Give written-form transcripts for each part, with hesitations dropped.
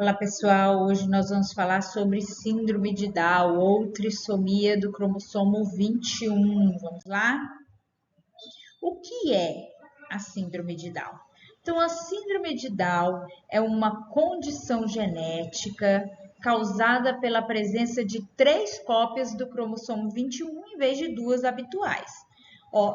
Olá pessoal, hoje nós vamos falar sobre síndrome de Down ou trissomia do cromossomo 21. Vamos lá? O que é a síndrome de Down? Então, a síndrome de Down é uma condição genética causada pela presença de 3 cópias do cromossomo 21 em vez de 2 habituais.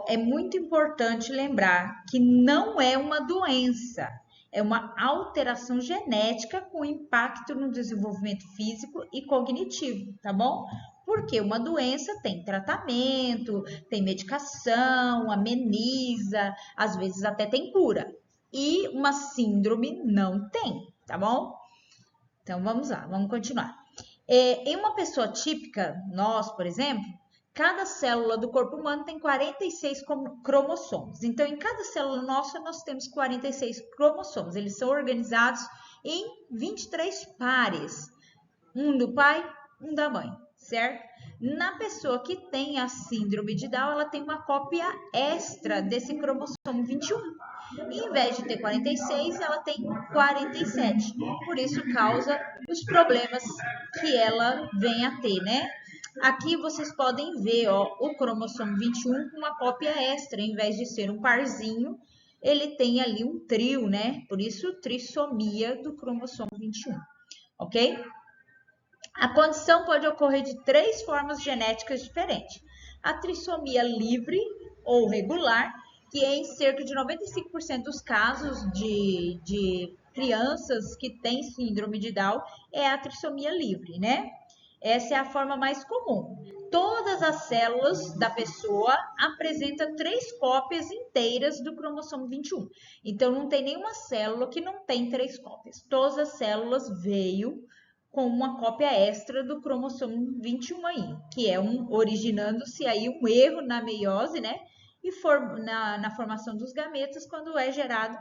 É muito importante lembrar que não é uma doença, é uma alteração genética com impacto no desenvolvimento físico e cognitivo, tá bom? Porque uma doença tem tratamento, tem medicação, ameniza, às vezes até tem cura. E uma síndrome não tem, tá bom? Então vamos lá, vamos continuar. Em uma pessoa típica, nós, por exemplo, cada célula do corpo humano tem 46 cromossomos. Então, em cada célula nossa, nós temos 46 cromossomos. Eles são organizados em 23 pares. Um do pai, um da mãe, certo? Na pessoa que tem a síndrome de Down, ela tem uma cópia extra desse cromossomo 21. Em vez de ter 46, ela tem 47. Por isso causa os problemas que ela vem a ter, né? Aqui vocês podem ver, o cromossomo 21 com uma cópia extra, em vez de ser um parzinho, ele tem ali um trio, né? Por isso, trissomia do cromossomo 21, ok? A condição pode ocorrer de 3 formas genéticas diferentes. A trissomia livre ou regular, que é em cerca de 95% dos casos de crianças que têm síndrome de Down, é a trissomia livre, né? Essa é a forma mais comum. Todas as células da pessoa apresentam 3 cópias inteiras do cromossomo 21. Então, não tem nenhuma célula que não tem 3 cópias. Todas as células veio com uma cópia extra do cromossomo 21 aí, que é originando-se aí um erro na meiose, né? E na formação dos gametas, quando é gerado,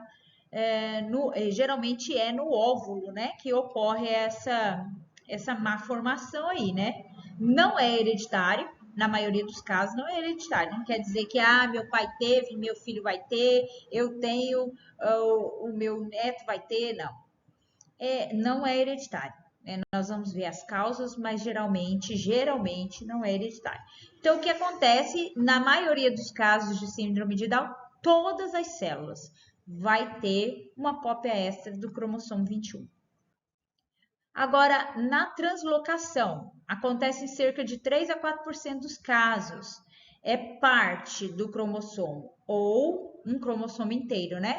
geralmente é no óvulo, né? Que ocorre essa má formação aí, né? Não é hereditário, na maioria dos casos não é hereditário. Não quer dizer que, meu pai teve, meu filho vai ter, eu tenho, o meu neto vai ter, não. Não é hereditário. Nós vamos ver as causas, mas geralmente não é hereditário. Então, o que acontece na maioria dos casos de síndrome de Down, todas as células vai ter uma cópia extra do cromossomo 21. Agora, na translocação, acontece em cerca de 3 a 4% dos casos. É parte do cromossomo ou um cromossomo inteiro, né?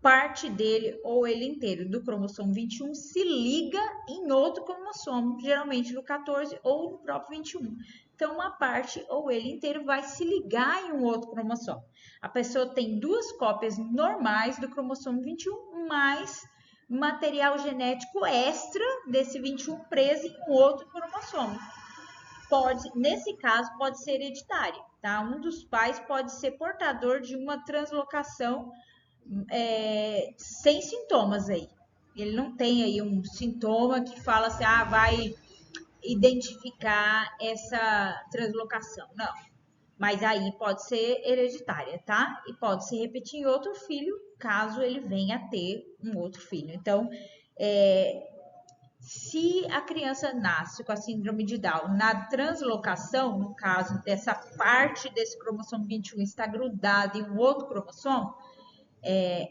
Parte dele ou ele inteiro do cromossomo 21 se liga em outro cromossomo, geralmente no 14 ou no próprio 21. Então, uma parte ou ele inteiro vai se ligar em um outro cromossomo. A pessoa tem 2 cópias normais do cromossomo 21, mais material genético extra desse 21 preso em um outro cromossomo. Nesse caso, pode ser hereditário, tá? Um dos pais pode ser portador de uma translocação sem sintomas aí. Ele não tem aí um sintoma que fala assim, vai identificar essa translocação. Não. Mas aí pode ser hereditária, tá? E pode se repetir em outro filho, caso ele venha a ter um outro filho. Então, se a criança nasce com a síndrome de Down na translocação, no caso dessa parte desse cromossomo 21 está grudada em um outro cromossomo,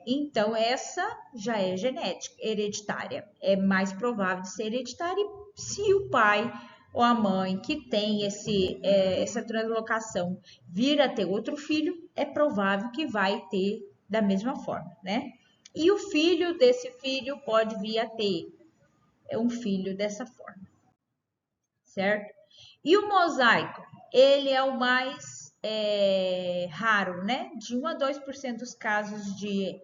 então, essa já é genética, hereditária. É mais provável de ser hereditária se o pai ou a mãe que tem essa translocação vir a ter outro filho, é provável que vai ter da mesma forma, né? E o filho desse filho pode vir a ter um filho dessa forma, certo? E o mosaico, ele é o mais raro, né? De 1 a 2% dos casos de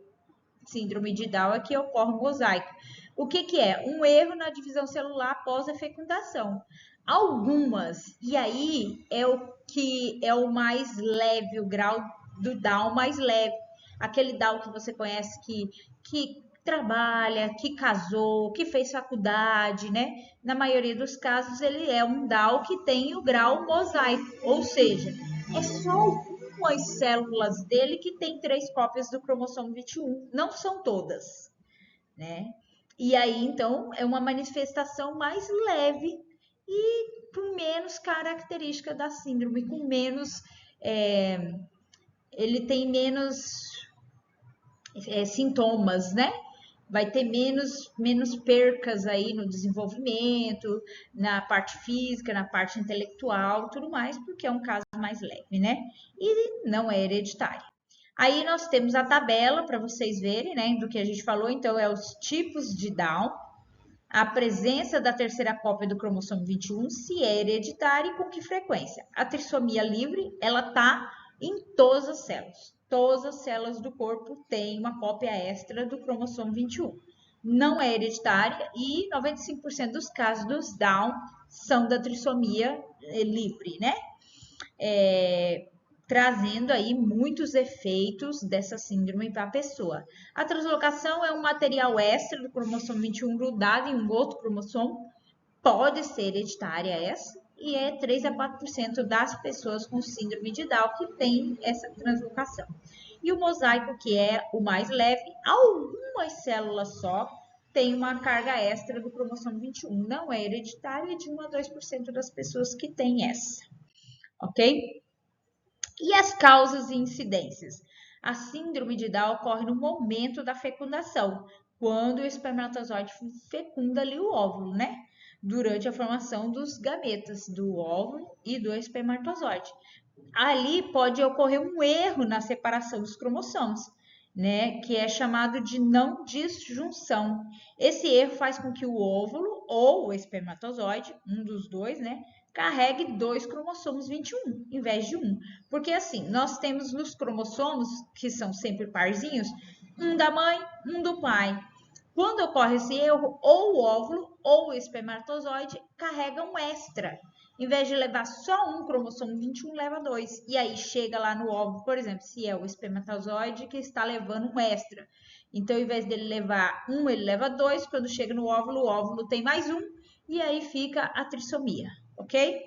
síndrome de Down é que ocorre mosaico. O que é? Um erro na divisão celular após a fecundação. Algumas, e aí é o que é o mais leve, o grau do Down mais leve. Aquele Down que você conhece que trabalha, que casou, que fez faculdade, né? Na maioria dos casos, ele é um Down que tem o grau mosaico, ou seja, é só algumas células dele que tem 3 cópias do cromossomo 21, não são todas, né? E aí, então, é uma manifestação mais leve e com menos característica da síndrome, com menos. Ele tem menos sintomas, né? Vai ter menos percas aí no desenvolvimento, na parte física, na parte intelectual, tudo mais, porque é um caso mais leve, né? E não é hereditário. Aí nós temos a tabela para vocês verem, né, do que a gente falou. Então, é os tipos de Down, a presença da terceira cópia do cromossomo 21, se é hereditária e com que frequência. A trissomia livre, ela tá em todas as células. Todas as células do corpo têm uma cópia extra do cromossomo 21. Não é hereditária e 95% dos casos dos Down são da trissomia livre, né? Trazendo aí muitos efeitos dessa síndrome para a pessoa. A translocação é um material extra do cromossomo 21 grudado em um outro cromossomo, pode ser hereditária essa, e é 3 a 4% das pessoas com síndrome de Down que tem essa translocação. E o mosaico, que é o mais leve, algumas células só tem uma carga extra do cromossomo 21. Não é hereditária, é de 1 a 2% das pessoas que tem essa. Ok? E as causas e incidências? A síndrome de Down ocorre no momento da fecundação, quando o espermatozoide fecunda ali o óvulo, né? Durante a formação dos gametas, do óvulo e do espermatozoide. Ali pode ocorrer um erro na separação dos cromossomos, né? Que é chamado de não disjunção. Esse erro faz com que o óvulo ou o espermatozoide, um dos dois, né? Carregue 2 cromossomos 21, em vez de 1. Porque assim, nós temos nos cromossomos, que são sempre parzinhos, um da mãe, um do pai. Quando ocorre esse erro, ou o óvulo ou o espermatozoide carrega um extra. Em vez de levar só um cromossomo 21, leva 2. E aí chega lá no óvulo, por exemplo, se é o espermatozoide que está levando um extra. Então, em vez dele levar 1, ele leva 2. Quando chega no óvulo, o óvulo tem mais 1. E aí fica a trissomia, ok?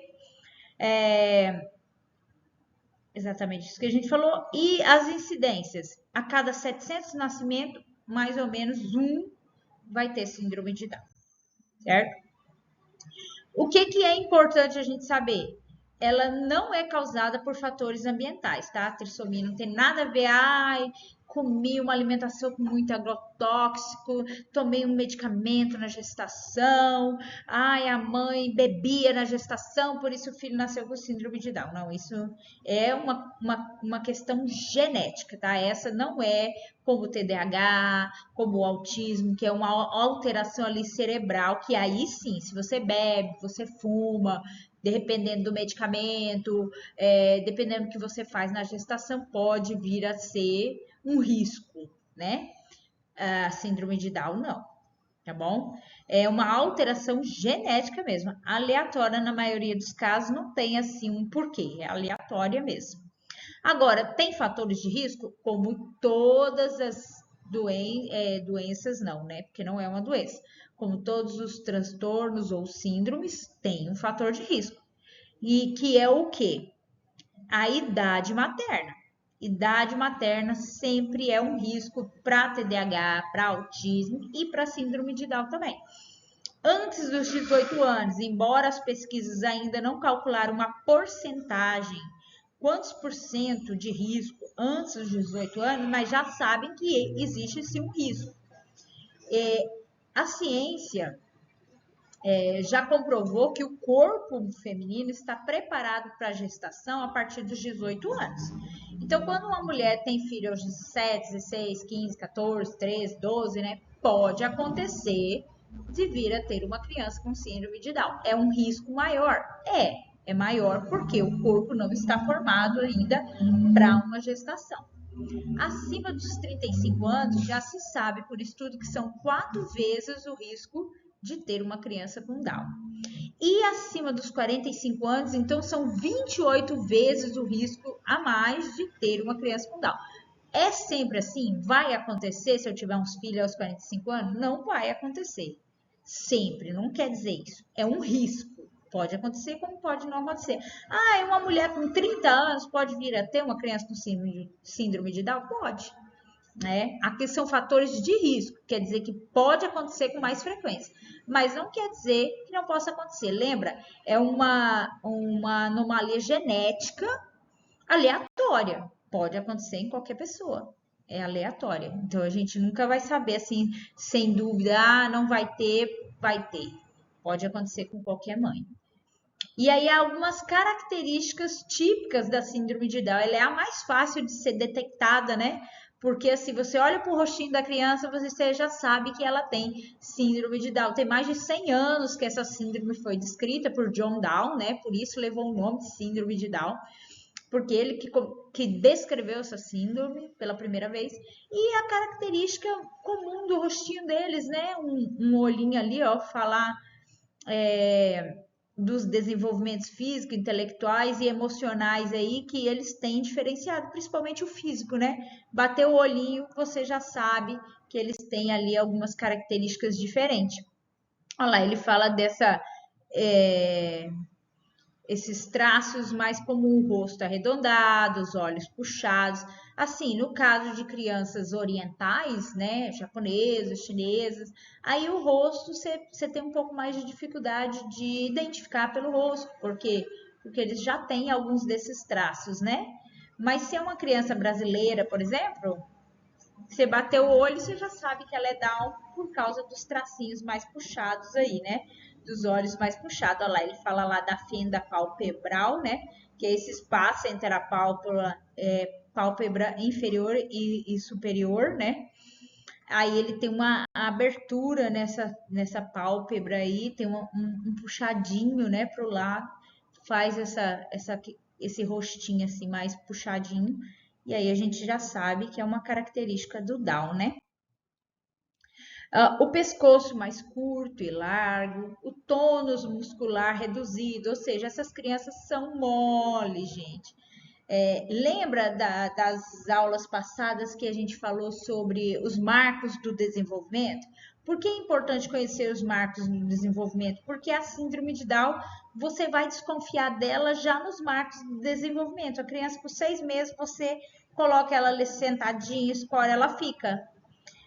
Exatamente isso que a gente falou. E as incidências? A cada 700 nascimentos, mais ou menos um vai ter síndrome de Down, certo? O que é importante a gente saber? Ela não é causada por fatores ambientais, tá? A trissomia não tem nada a ver, comi uma alimentação com muito agrotóxico, tomei um medicamento na gestação, a mãe bebia na gestação, por isso o filho nasceu com síndrome de Down. Não, isso é uma questão genética, tá? Essa não é como o TDAH, como o autismo, que é uma alteração ali cerebral, que aí sim, se você bebe, você fuma, dependendo do medicamento, dependendo do que você faz na gestação, pode vir a ser um risco, né? A síndrome de Down, não, tá bom? É uma alteração genética mesmo, aleatória na maioria dos casos, não tem assim um porquê, é aleatória mesmo. Agora, tem fatores de risco? Como todas as doenças, não, né? Porque não é uma doença. Como todos os transtornos ou síndromes, tem um fator de risco. E que é o quê? A idade materna. Idade materna sempre é um risco para TDAH, para autismo e para síndrome de Down também. Antes dos 18 anos, embora as pesquisas ainda não calcularam uma porcentagem, quantos por cento de risco antes dos 18 anos, mas já sabem que existe sim um risco. A ciência já comprovou que o corpo feminino está preparado para a gestação a partir dos 18 anos. Então, quando uma mulher tem filho aos 17, 16, 15, 14, 13, 12, né, pode acontecer de vir a ter uma criança com síndrome de Down. É um risco maior? É maior porque o corpo não está formado ainda para uma gestação. Acima dos 35 anos, já se sabe por estudo que são 4 vezes o risco de ter uma criança com Down. E acima dos 45 anos, então, são 28 vezes o risco a mais de ter uma criança com Down. É sempre assim? Vai acontecer se eu tiver uns filhos aos 45 anos? Não vai acontecer. Sempre, não quer dizer isso. É um risco. Pode acontecer como pode não acontecer. Uma mulher com 30 anos pode vir a ter uma criança com síndrome de Down? Pode. né? Aqui são fatores de risco, quer dizer que pode acontecer com mais frequência, mas não quer dizer que não possa acontecer. Lembra? É uma anomalia genética aleatória, pode acontecer em qualquer pessoa. É aleatória. Então a gente nunca vai saber assim, sem dúvida, não vai ter, vai ter. Pode acontecer com qualquer mãe. E aí há algumas características típicas da síndrome de Down. Ela é a mais fácil de ser detectada, né? Porque assim, você olha para o rostinho da criança, você já sabe que ela tem síndrome de Down. Tem mais de 100 anos que essa síndrome foi descrita por John Down, né? Por isso levou o nome de síndrome de Down, porque ele que descreveu essa síndrome pela primeira vez. E a característica comum do rostinho deles, né? Um olhinho ali, ó, falar dos desenvolvimentos físicos, intelectuais e emocionais aí que eles têm diferenciado, principalmente o físico, né? Bater o olhinho, você já sabe que eles têm ali algumas características diferentes. Olha lá, ele fala esses traços mais como o rosto arredondado, os olhos puxados. Assim, no caso de crianças orientais, né, japonesas, chinesas, aí o rosto você tem um pouco mais de dificuldade de identificar pelo rosto, porque eles já têm alguns desses traços, né? Mas se é uma criança brasileira, por exemplo, você bateu o olho, você já sabe que ela é Down por causa dos tracinhos mais puxados aí, né? Dos olhos mais puxados. Olha lá, ele fala lá da fenda palpebral, né? Que é esse espaço entre a pálpebra inferior e superior, né? Aí ele tem uma abertura nessa pálpebra aí, tem um puxadinho, né, pro lado, faz esse rostinho assim mais puxadinho. E aí a gente já sabe que é uma característica do Down, né? O pescoço mais curto e largo, o tônus muscular reduzido, ou seja, essas crianças são mole, gente. Lembra das aulas passadas que a gente falou sobre os marcos do desenvolvimento? Por que é importante conhecer os marcos do desenvolvimento? Porque a síndrome de Down, você vai desconfiar dela já nos marcos do desenvolvimento. A criança, com 6 meses, você coloca ela ali sentadinha, escolhe, ela fica.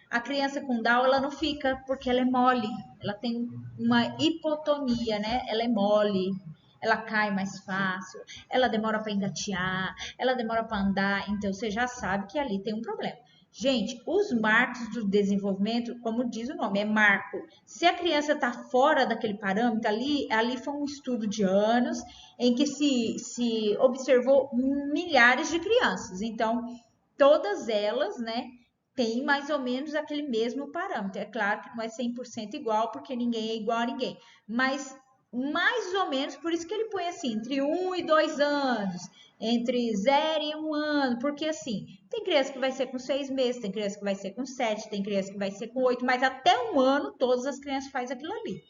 A criança com Down, ela não fica porque ela é mole. Ela tem uma hipotonia, né? Ela é mole. Ela cai mais fácil, ela demora para engatear, ela demora para andar, então você já sabe que ali tem um problema. Gente, os marcos do desenvolvimento, como diz o nome, é marco. Se a criança está fora daquele parâmetro, ali foi um estudo de anos em que se observou milhares de crianças. Então, todas elas, né, tem mais ou menos aquele mesmo parâmetro. É claro que não é 100% igual, porque ninguém é igual a ninguém, mas mais ou menos, por isso que ele põe assim, entre 1 e 2 anos, entre 0 e 1 ano, porque assim, tem criança que vai ser com 6 meses, tem criança que vai ser com 7, tem criança que vai ser com 8, mas até 1 ano, todas as crianças fazem aquilo ali.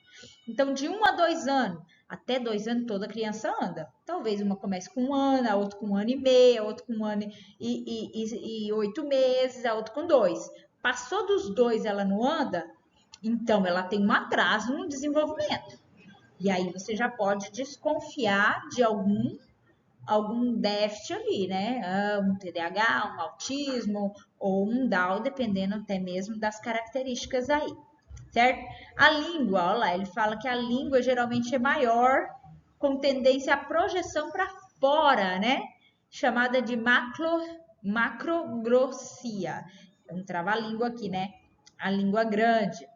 Então, de 1 a 2 anos, até 2 anos toda criança anda. Talvez uma comece com 1 ano, a outra com 1 ano e meio, a outra com 1 ano e 8 meses, a outra com 2. Passou dos 2 ela não anda, então ela tem um atraso no desenvolvimento. E aí você já pode desconfiar de algum déficit ali, né? Um TDAH, um autismo ou um Down, dependendo até mesmo das características aí, certo? A língua, olha lá, ele fala que a língua geralmente é maior, com tendência à projeção para fora, né? Chamada de macrogrossia. É um trava-língua aqui, né? A língua grande.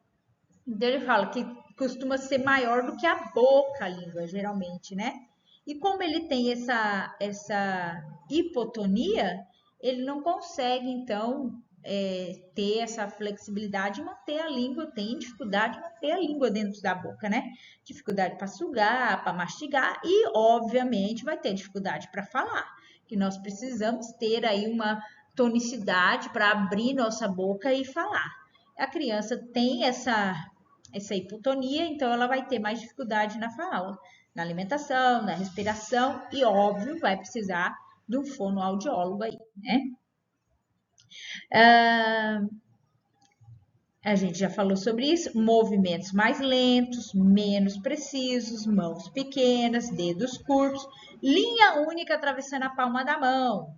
Então ele fala que costuma ser maior do que a boca, a língua, geralmente, né? E como ele tem essa hipotonia, ele não consegue, então, ter essa flexibilidade e manter a língua, tem dificuldade de manter a língua dentro da boca, né? Dificuldade para sugar, para mastigar e, obviamente, vai ter dificuldade para falar, que nós precisamos ter aí uma tonicidade para abrir nossa boca e falar. A criança tem essa hipotonia, então ela vai ter mais dificuldade na fala, na alimentação, na respiração e, óbvio, vai precisar de um fonoaudiólogo aí, né? A gente já falou sobre isso, movimentos mais lentos, menos precisos, mãos pequenas, dedos curtos, linha única atravessando a palma da mão.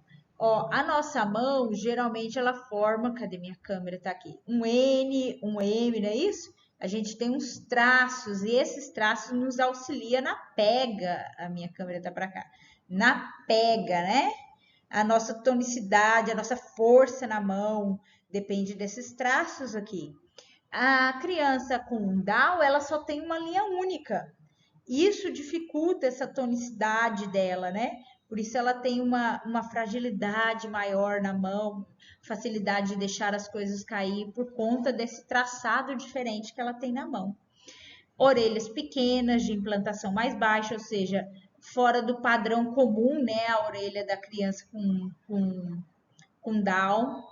Ó, a nossa mão, geralmente, ela forma, cadê minha câmera? Tá aqui. Um N, um M, não é isso? A gente tem uns traços e esses traços nos auxiliam na pega. A minha câmera tá para cá. Na pega, né? A nossa tonicidade, a nossa força na mão, depende desses traços aqui. A criança com Down, ela só tem uma linha única. Isso dificulta essa tonicidade dela, né? Por isso ela tem uma fragilidade maior na mão, facilidade de deixar as coisas cair por conta desse traçado diferente que ela tem na mão. Orelhas pequenas, de implantação mais baixa, ou seja, fora do padrão comum, né? A orelha da criança com Down.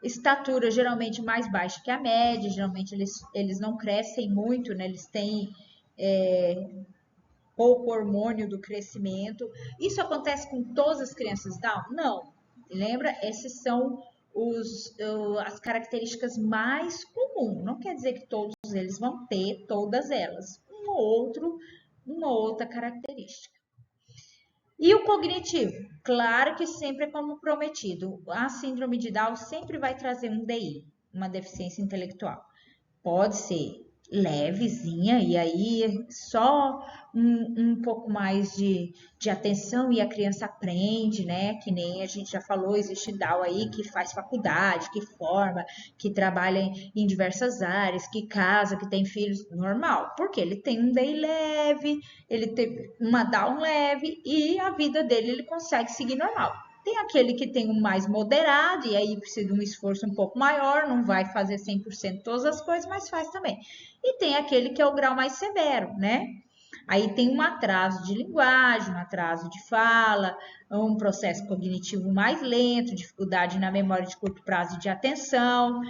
Estatura geralmente mais baixa que a média, geralmente eles não crescem muito, né? Eles têm pouco hormônio do crescimento. Isso acontece com todas as crianças Down? Não. Lembra? Essas são as características mais comuns. Não quer dizer que todos eles vão ter todas elas. Uma outra característica. E o cognitivo? Claro que sempre é como prometido. A síndrome de Down sempre vai trazer um DI, uma deficiência intelectual. Pode ser levezinha, e aí só um pouco mais de atenção e a criança aprende, né? Que nem a gente já falou, existe Down aí que faz faculdade, que forma, que trabalha em diversas áreas, que casa, que tem filhos, normal, porque ele tem um DI leve, ele tem uma Down leve e a vida dele ele consegue seguir normal. Tem aquele que tem um mais moderado e aí precisa de um esforço um pouco maior, não vai fazer 100% todas as coisas, mas faz também. E tem aquele que é o grau mais severo, né? Aí tem um atraso de linguagem, um atraso de fala, um processo cognitivo mais lento, dificuldade na memória de curto prazo e de atenção.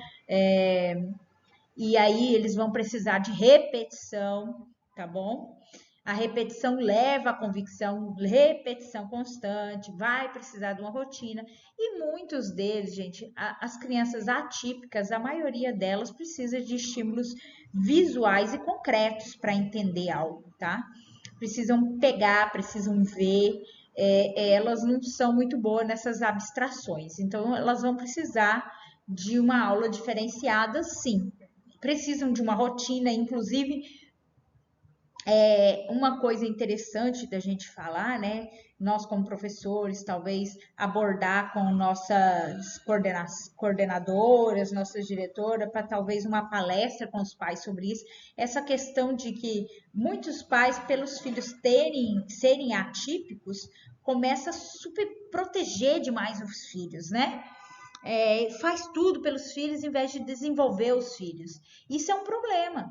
E aí eles vão precisar de repetição, tá bom? A repetição leva à convicção, repetição constante, vai precisar de uma rotina. E muitos deles, gente, as crianças atípicas, a maioria delas precisa de estímulos visuais e concretos para entender algo, tá? Precisam pegar, precisam ver. Elas não são muito boas nessas abstrações, então elas vão precisar de uma aula diferenciada, sim. Precisam de uma rotina, inclusive. Uma coisa interessante da gente falar, né? Nós, como professores, talvez abordar com nossas coordenadoras, nossas diretoras, para talvez uma palestra com os pais sobre isso. Essa questão de que muitos pais, pelos filhos serem atípicos, começam a super proteger demais os filhos, né? Faz tudo pelos filhos em vez de desenvolver os filhos. Isso é um problema.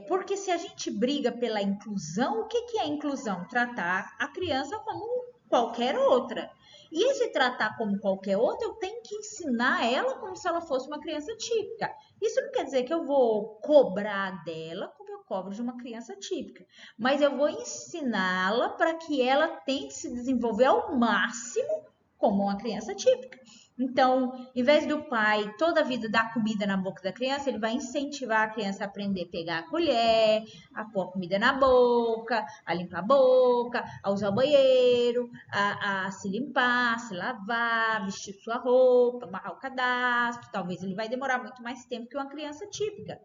Porque se a gente briga pela inclusão, o que é inclusão? Tratar a criança como qualquer outra. E esse tratar como qualquer outra, eu tenho que ensinar ela como se ela fosse uma criança típica. Isso não quer dizer que eu vou cobrar dela como eu cobro de uma criança típica. Mas eu vou ensiná-la para que ela tente se desenvolver ao máximo como uma criança típica. Então, em vez do pai toda a vida dar comida na boca da criança, ele vai incentivar a criança a aprender a pegar a colher, a pôr a comida na boca, a limpar a boca, a usar o banheiro, a se limpar, se lavar, vestir sua roupa, amarrar o cadastro. Talvez ele vai demorar muito mais tempo que uma criança típica.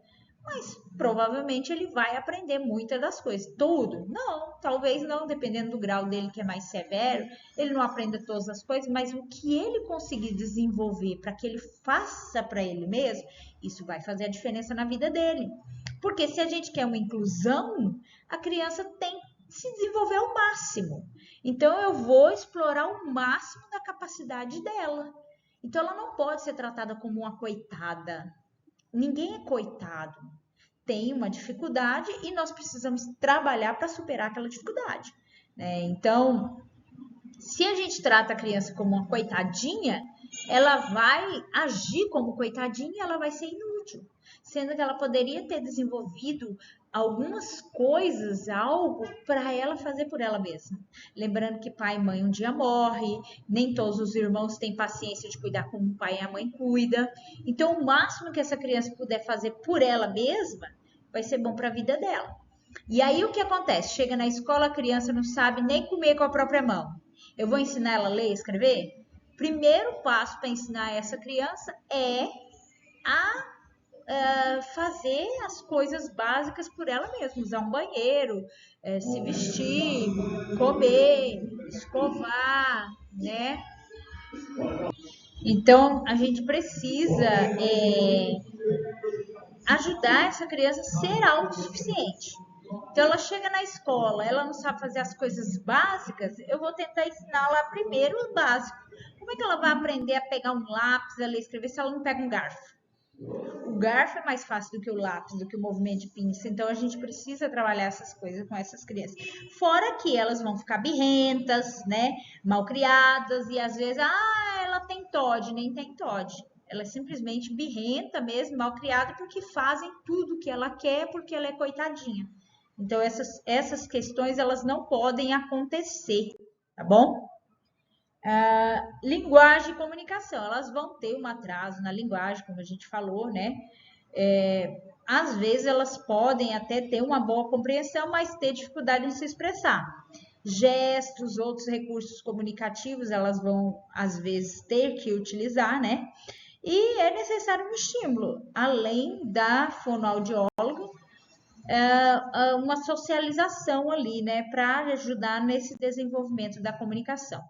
Mas provavelmente ele vai aprender muitas das coisas. Tudo? Não, talvez não, dependendo do grau dele que é mais severo, ele não aprenda todas as coisas, mas o que ele conseguir desenvolver para que ele faça para ele mesmo, isso vai fazer a diferença na vida dele. Porque se a gente quer uma inclusão, a criança tem que se desenvolver ao máximo. Então eu vou explorar o máximo da capacidade dela. Então ela não pode ser tratada como uma coitada. Ninguém é coitado, tem uma dificuldade e nós precisamos trabalhar para superar aquela dificuldade, né? Então, se a gente trata a criança como uma coitadinha, ela vai agir como coitadinha e ela vai ser inútil, sendo que ela poderia ter desenvolvido algumas coisas, algo para ela fazer por ela mesma. Lembrando que pai e mãe um dia morrem, nem todos os irmãos têm paciência de cuidar como o pai e a mãe cuidam. Então, o máximo que essa criança puder fazer por ela mesma vai ser bom para a vida dela. E aí o que acontece? Chega na escola, a criança não sabe nem comer com a própria mão. Eu vou ensinar ela a ler e escrever? Primeiro passo para ensinar essa criança é a fazer as coisas básicas por ela mesma, usar um banheiro, se vestir, comer, escovar, né? Então, a gente precisa ajudar essa criança a ser autossuficiente. Então, ela chega na escola, ela não sabe fazer as coisas básicas, eu vou tentar ensinar-la primeiro o básico. Como é que ela vai aprender a pegar um lápis, a ler e escrever, se ela não pega um garfo? O garfo é mais fácil do que o lápis, do que o movimento de pinça. Então, a gente precisa trabalhar essas coisas com essas crianças. Fora que elas vão ficar birrentas, né? Malcriadas, e às vezes, ela tem TOD, nem tem TOD. Ela é simplesmente birrenta mesmo, malcriada, porque fazem tudo que ela quer, porque ela é coitadinha. Então, essas questões, elas não podem acontecer, tá bom? Linguagem e comunicação, elas vão ter um atraso na linguagem, como a gente falou, né? Às vezes elas podem até ter uma boa compreensão, mas ter dificuldade em se expressar. Gestos, outros recursos comunicativos, elas vão às vezes ter que utilizar, né? E é necessário um estímulo, além da fonoaudióloga, uma socialização ali, né, para ajudar nesse desenvolvimento da comunicação.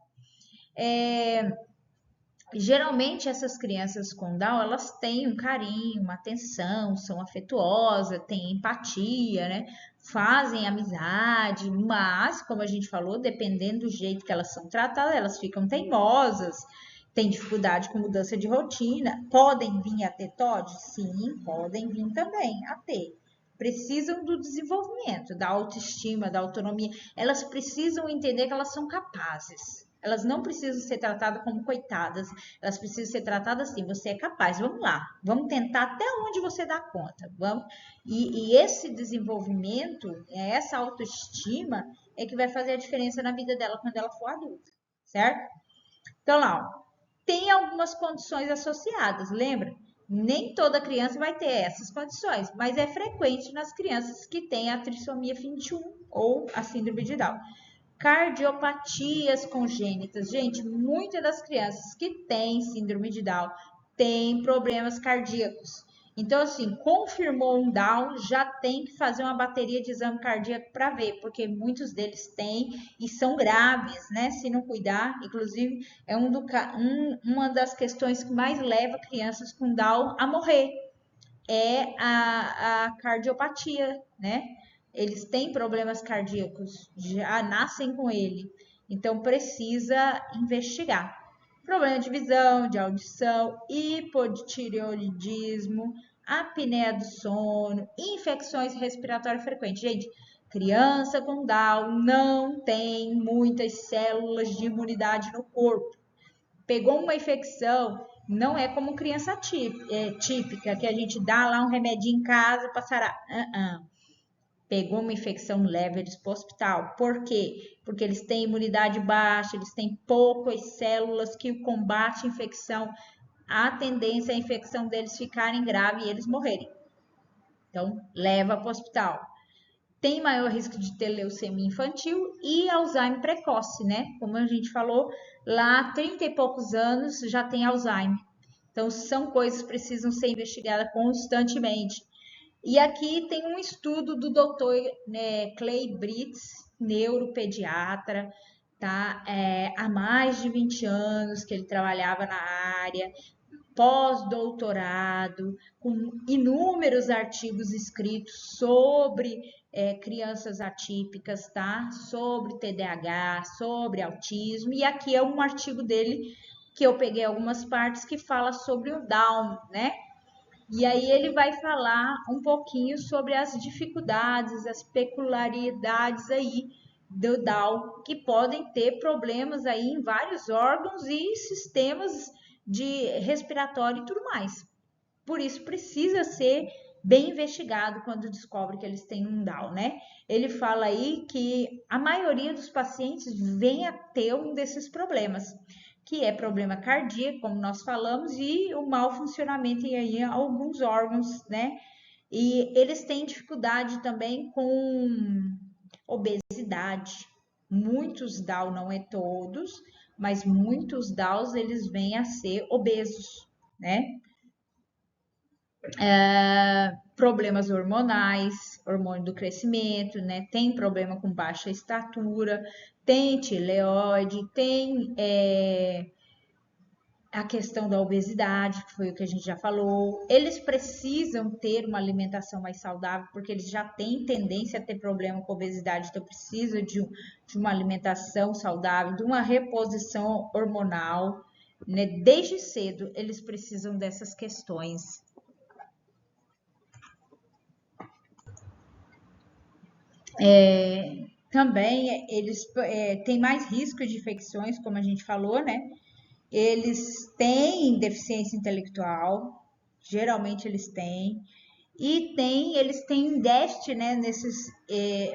Geralmente essas crianças com Down, elas têm um carinho, uma atenção, são afetuosas, têm empatia, né? Fazem amizade, mas, como a gente falou, dependendo do jeito que elas são tratadas, elas ficam teimosas, têm dificuldade com mudança de rotina. Podem vir a ter TOD? Sim, podem vir também a ter. Precisam do desenvolvimento, da autoestima, da autonomia. Elas precisam entender que elas são capazes. Elas não precisam ser tratadas como coitadas, elas precisam ser tratadas assim, você é capaz, vamos lá, vamos tentar até onde você dá conta, vamos. E esse desenvolvimento, essa autoestima é que vai fazer a diferença na vida dela quando ela for adulta, certo? Então lá, ó, tem algumas condições associadas, lembra? Nem toda criança vai ter essas condições, mas é frequente nas crianças que têm a trissomia 21 ou a síndrome de Down. Cardiopatias congênitas. Gente, muitas das crianças que têm síndrome de Down têm problemas cardíacos. Então, assim, confirmou um Down, já tem que fazer uma bateria de exame cardíaco para ver, porque muitos deles têm e são graves, né? Se não cuidar, inclusive, é uma das questões que mais leva crianças com Down a morrer, é a cardiopatia, né? Eles têm problemas cardíacos, já nascem com ele, então precisa investigar. Problema de visão, de audição, hipotireoidismo, apneia do sono, infecções respiratórias frequentes. Gente, criança com Down não tem muitas células de imunidade no corpo. Pegou uma infecção, não é como criança típica, que a gente dá lá um remedinho em casa para sarar. Pegou uma infecção leve, eles para o hospital. Por quê? Porque eles têm imunidade baixa, eles têm poucas células que combatem a infecção. A tendência é a infecção deles ficarem grave e eles morrerem. Então, leva para o hospital. Tem maior risco de ter leucemia infantil e Alzheimer precoce, né? Como a gente falou, lá 30 e poucos anos já tem Alzheimer. Então, são coisas que precisam ser investigadas constantemente. E aqui tem um estudo do Dr. Clay Britz, neuropediatra, tá? Há mais de 20 anos que ele trabalhava na área, pós-doutorado, com inúmeros artigos escritos sobre crianças atípicas, tá? Sobre TDAH, sobre autismo, e aqui é um artigo dele que eu peguei algumas partes que fala sobre o Down, né? E aí ele vai falar um pouquinho sobre as dificuldades, as peculiaridades aí do Down, que podem ter problemas aí em vários órgãos e sistemas de respiratório e tudo mais. Por isso precisa ser bem investigado quando descobre que eles têm um Down, né? Ele fala aí que a maioria dos pacientes vem a ter um desses problemas, que é problema cardíaco, como nós falamos, e o mau funcionamento em alguns órgãos, né? E eles têm dificuldade também com obesidade, Muitos Down, não é todos, mas muitos Downs eles vêm a ser obesos, né? Problemas hormonais, hormônio do crescimento, né? Tem problema com baixa estatura, tem tireoide, tem a questão da obesidade, que foi o que a gente já falou. Eles precisam ter uma alimentação mais saudável, porque eles já têm tendência a ter problema com obesidade, então precisa de uma alimentação saudável, de uma reposição hormonal, né? Desde cedo eles precisam dessas questões. Também eles têm mais risco de infecções, como a gente falou, né? Eles têm deficiência intelectual, geralmente eles têm, e eles têm déficit, né, nesses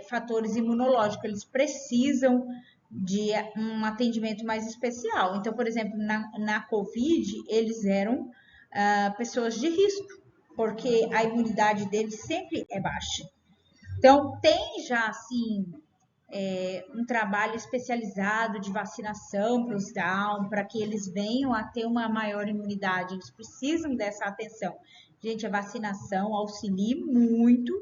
fatores imunológicos, eles precisam de um atendimento mais especial. Então, por exemplo, na Covid, eles eram pessoas de risco, porque a imunidade deles sempre é baixa. Então, tem já, assim, um trabalho especializado de vacinação para os Down, para que eles venham a ter uma maior imunidade. Eles precisam dessa atenção. Gente, a vacinação auxilia muito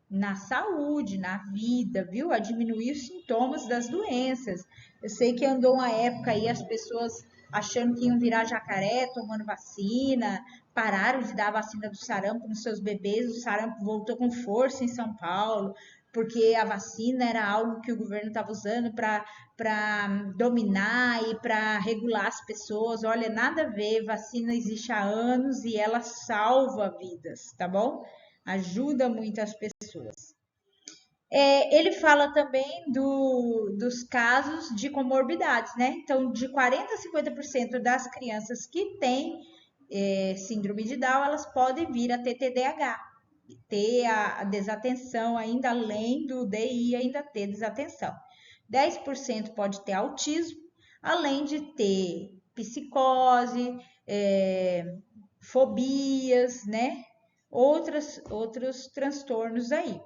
na saúde, na vida, viu? A diminuir os sintomas das doenças. Eu sei que andou uma época aí as pessoas achando que iam virar jacaré tomando vacina, pararam de dar a vacina do sarampo nos seus bebês, o sarampo voltou com força em São Paulo, porque a vacina era algo que o governo estava usando para dominar e para regular as pessoas. Olha, nada a ver, vacina existe há anos e ela salva vidas, tá bom? Ajuda muito as pessoas. Ele fala também dos casos de comorbidades, né? Então, de 40% a 50% das crianças que têm síndrome de Down, elas podem vir a ter TDAH, ter a desatenção, ainda além do DI, ainda ter desatenção. 10% pode ter autismo, além de ter psicose, fobias, né? Outros transtornos aí.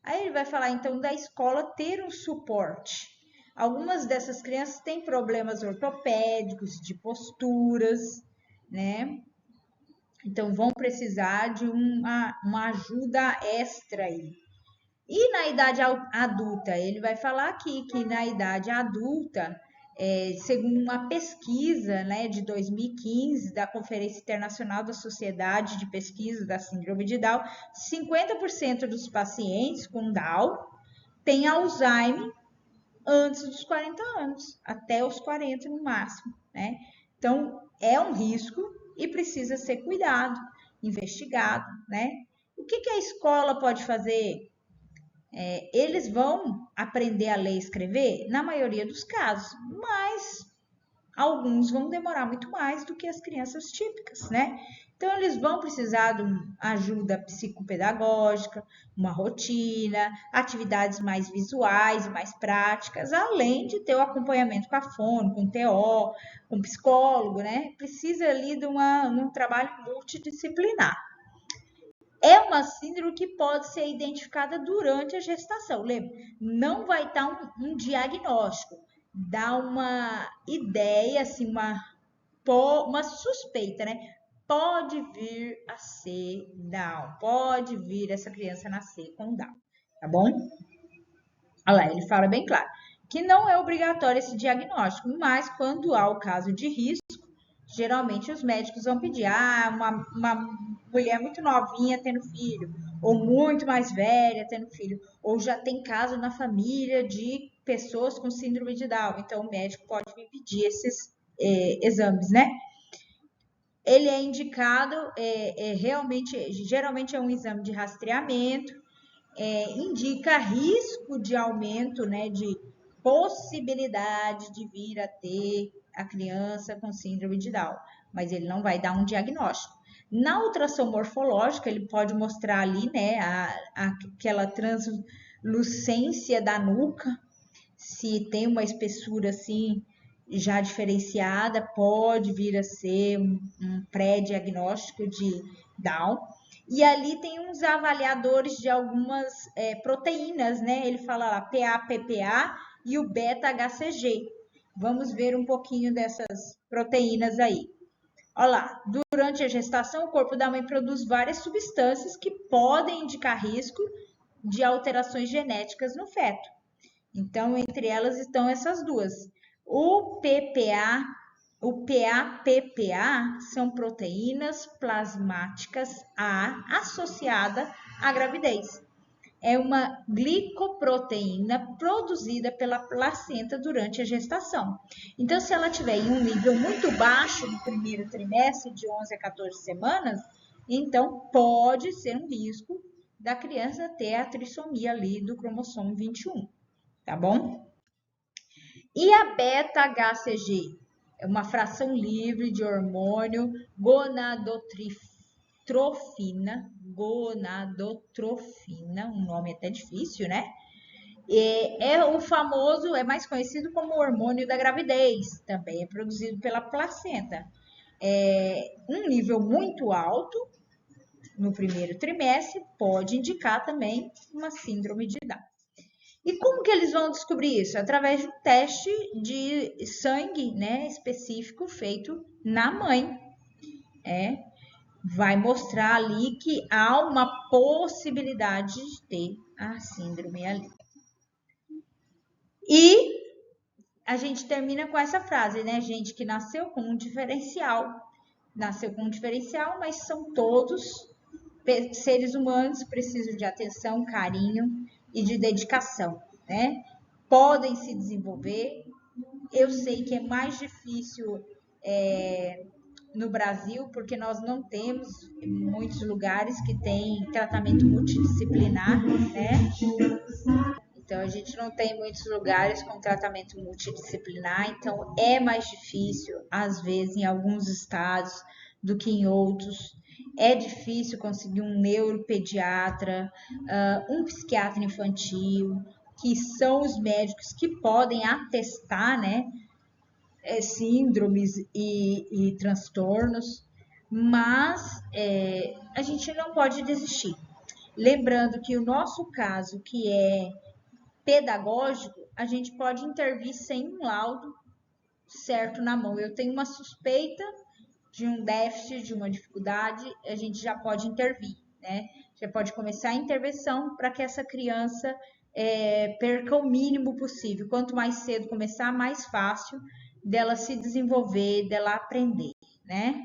Aí ele vai falar então da escola ter um suporte. Algumas dessas crianças têm problemas ortopédicos, de posturas, né? Então vão precisar de uma ajuda extra aí. E na idade adulta, ele vai falar aqui que na idade adulta, segundo uma pesquisa, né, de 2015 da Conferência Internacional da Sociedade de Pesquisa da Síndrome de Down, 50% dos pacientes com Down têm Alzheimer antes dos 40 anos, até os 40 no máximo, né? Então, é um risco e precisa ser cuidado, investigado, né? O que a escola pode fazer? Eles vão aprender a ler e escrever na maioria dos casos, mas alguns vão demorar muito mais do que as crianças típicas, né? Então, eles vão precisar de uma ajuda psicopedagógica, uma rotina, atividades mais visuais e mais práticas, além de ter o acompanhamento com a fono, com o TO, com o psicólogo, né? Precisa ali de um trabalho multidisciplinar. É uma síndrome que pode ser identificada durante a gestação. Lembra? Não vai estar um diagnóstico, dá uma ideia, assim, uma suspeita, né? Pode vir a ser Down, pode vir essa criança nascer com Down, tá bom? Olha lá, ele fala bem claro que não é obrigatório esse diagnóstico, mas quando há o caso de risco, geralmente os médicos vão pedir, uma mulher muito novinha tendo filho, ou muito mais velha tendo filho, ou já tem caso na família de pessoas com síndrome de Down, então o médico pode me pedir esses exames, né? Ele é indicado, geralmente é um exame de rastreamento, indica risco de aumento, né, de possibilidade de vir a ter a criança com síndrome de Down, mas ele não vai dar um diagnóstico. Na ultrassom morfológica, ele pode mostrar ali, né, aquela translucência da nuca, se tem uma espessura assim já diferenciada, pode vir a ser um pré-diagnóstico de Down. E ali tem uns avaliadores de algumas proteínas, né? Ele fala lá PA, PPA, e o beta-HCG. Vamos ver um pouquinho dessas proteínas aí. Olha lá, durante a gestação, o corpo da mãe produz várias substâncias que podem indicar risco de alterações genéticas no feto. Então, entre elas estão essas duas. O PPA, o PAPPA são proteínas plasmáticas A associada à gravidez. É uma glicoproteína produzida pela placenta durante a gestação. Então, se ela tiver em um nível muito baixo no primeiro trimestre, de 11 a 14 semanas, então pode ser um risco da criança ter a trissomia ali do cromossomo 21, tá bom? E a beta-HCG? É uma fração livre de hormônio gonadotrofina, um nome até difícil, né? É o famoso, é mais conhecido como hormônio da gravidez, também é produzido pela placenta. Um nível muito alto no primeiro trimestre pode indicar também uma síndrome de Down. E como que eles vão descobrir isso? Através de um teste de sangue, né, específico feito na mãe. Vai mostrar ali que há uma possibilidade de ter a síndrome ali. E a gente termina com essa frase, né, gente, que nasceu com um diferencial. Nasceu com um diferencial, mas são todos seres humanos, precisam de atenção, carinho e de dedicação, né? Podem se desenvolver. Eu sei que é mais difícil no Brasil, porque nós não temos muitos lugares que tem tratamento multidisciplinar, né? Então, a gente não tem muitos lugares com tratamento multidisciplinar, então é mais difícil, às vezes, em alguns estados do que em outros. É difícil conseguir um neuropediatra, um psiquiatra infantil, que são os médicos que podem atestar, né, síndromes e transtornos, mas a gente não pode desistir. Lembrando que o nosso caso, que é pedagógico, a gente pode intervir sem um laudo certo na mão. Eu tenho uma suspeita de um déficit, de uma dificuldade, a gente já pode intervir, né? Já pode começar a intervenção para que essa criança perca o mínimo possível. Quanto mais cedo começar, mais fácil dela se desenvolver, dela aprender, né?